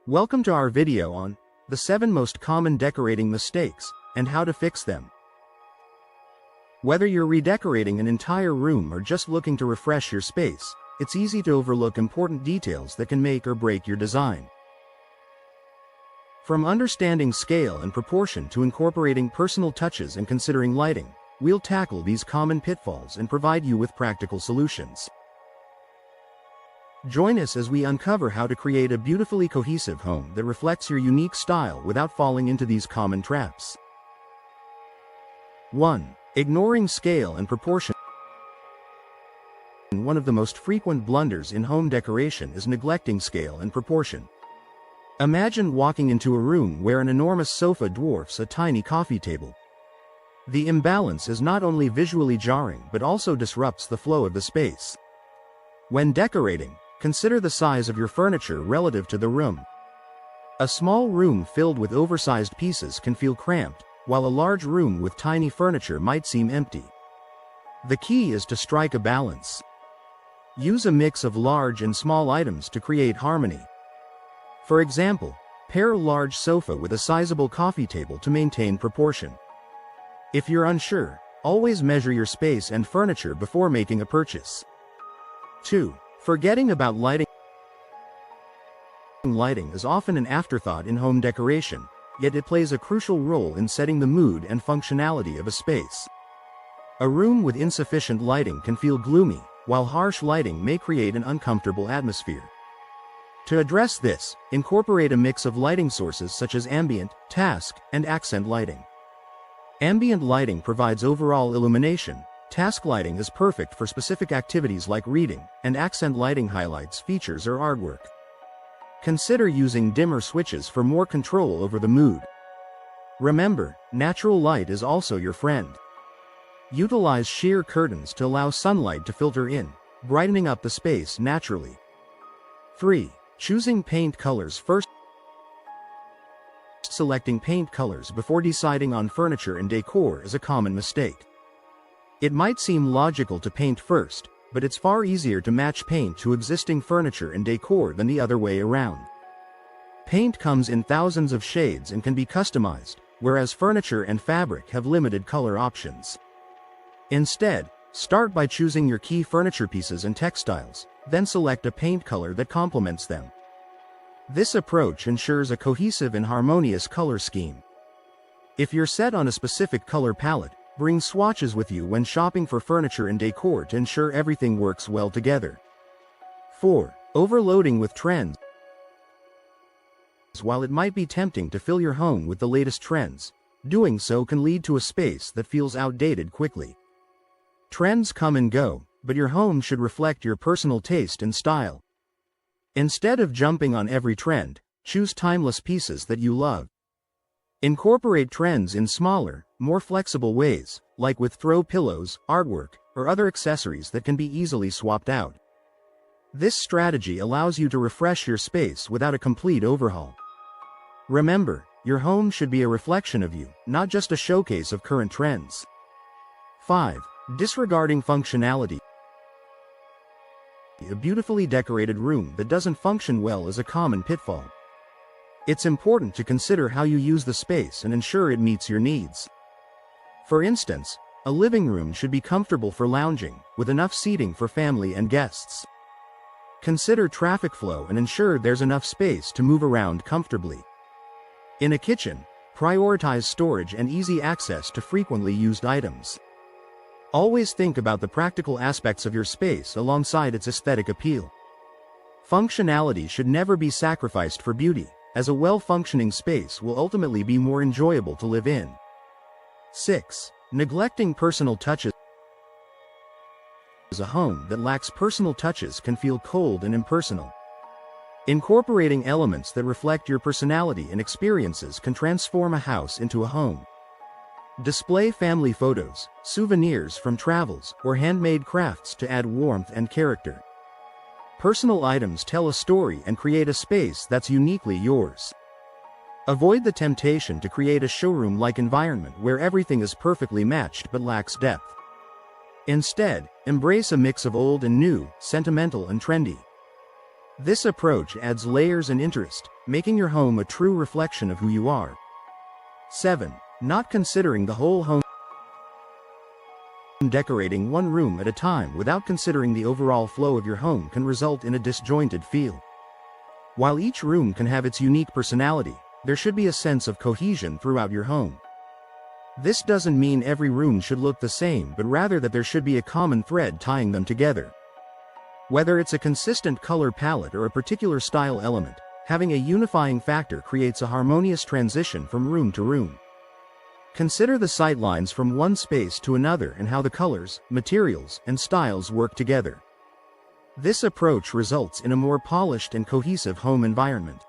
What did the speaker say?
Welcome to our video on the 7 most common decorating mistakes and how to fix them. Whether you're redecorating an entire room or just looking to refresh your space, it's easy to overlook important details that can make or break your design. From understanding scale and proportion to incorporating personal touches and considering lighting, we'll tackle these common pitfalls and provide you with practical solutions. Join us as we uncover how to create a beautifully cohesive home that reflects your unique style without falling into these common traps. 1. Ignoring scale and proportion. One of the most frequent blunders in home decoration is neglecting scale and proportion. Imagine walking into a room where an enormous sofa dwarfs a tiny coffee table. The imbalance is not only visually jarring but also disrupts the flow of the space. When decorating, consider the size of your furniture relative to the room. A small room filled with oversized pieces can feel cramped, while a large room with tiny furniture might seem empty. The key is to strike a balance. Use a mix of large and small items to create harmony. For example, pair a large sofa with a sizable coffee table to maintain proportion. If you're unsure, always measure your space and furniture before making a purchase. 2. Forgetting about lighting. Lighting is often an afterthought in home decoration, yet it plays a crucial role in setting the mood and functionality of a space. A room with insufficient lighting can feel gloomy, while harsh lighting may create an uncomfortable atmosphere. To address this, incorporate a mix of lighting sources such as ambient, task, and accent lighting. Ambient lighting provides overall illumination. Task lighting is perfect for specific activities like reading, and accent lighting highlights features or artwork. Consider using dimmer switches for more control over the mood. Remember, natural light is also your friend. Utilize sheer curtains to allow sunlight to filter in, brightening up the space naturally. 3. Choosing paint colors first. Selecting paint colors before deciding on furniture and decor is a common mistake. It might seem logical to paint first, but it's far easier to match paint to existing furniture and decor than the other way around. Paint comes in thousands of shades and can be customized, whereas furniture and fabric have limited color options. Instead, start by choosing your key furniture pieces and textiles, then select a paint color that complements them. This approach ensures a cohesive and harmonious color scheme. If you're set on a specific color palette, bring swatches with you when shopping for furniture and decor to ensure everything works well together. 4. Overloading with trends. While it might be tempting to fill your home with the latest trends, doing so can lead to a space that feels outdated quickly. Trends come and go, but your home should reflect your personal taste and style. Instead of jumping on every trend, choose timeless pieces that you love. Incorporate trends in smaller, more flexible ways, like with throw pillows, artwork, or other accessories that can be easily swapped out. This strategy allows you to refresh your space without a complete overhaul. Remember, your home should be a reflection of you, not just a showcase of current trends. 5. Disregarding functionality. A beautifully decorated room that doesn't function well is a common pitfall. It's important to consider how you use the space and ensure it meets your needs. For instance, a living room should be comfortable for lounging, with enough seating for family and guests. Consider traffic flow and ensure there's enough space to move around comfortably. In a kitchen, prioritize storage and easy access to frequently used items. Always think about the practical aspects of your space alongside its aesthetic appeal. Functionality should never be sacrificed for beauty, as a well-functioning space will ultimately be more enjoyable to live in. 6. Neglecting personal touches. A home that lacks personal touches can feel cold and impersonal. Incorporating elements that reflect your personality and experiences can transform a house into a home. Display family photos, souvenirs from travels, or handmade crafts to add warmth and character. Personal items tell a story and create a space that's uniquely yours. Avoid the temptation to create a showroom-like environment where everything is perfectly matched but lacks depth. Instead, embrace a mix of old and new, sentimental and trendy. This approach adds layers and interest, making your home a true reflection of who you are. 7. Not considering the whole home. Decorating one room at a time without considering the overall flow of your home can result in a disjointed feel. While each room can have its unique personality, there should be a sense of cohesion throughout your home. This doesn't mean every room should look the same, but rather that there should be a common thread tying them together. Whether it's a consistent color palette or a particular style element, having a unifying factor creates a harmonious transition from room to room. Consider the sightlines from one space to another and how the colors, materials, and styles work together. This approach results in a more polished and cohesive home environment.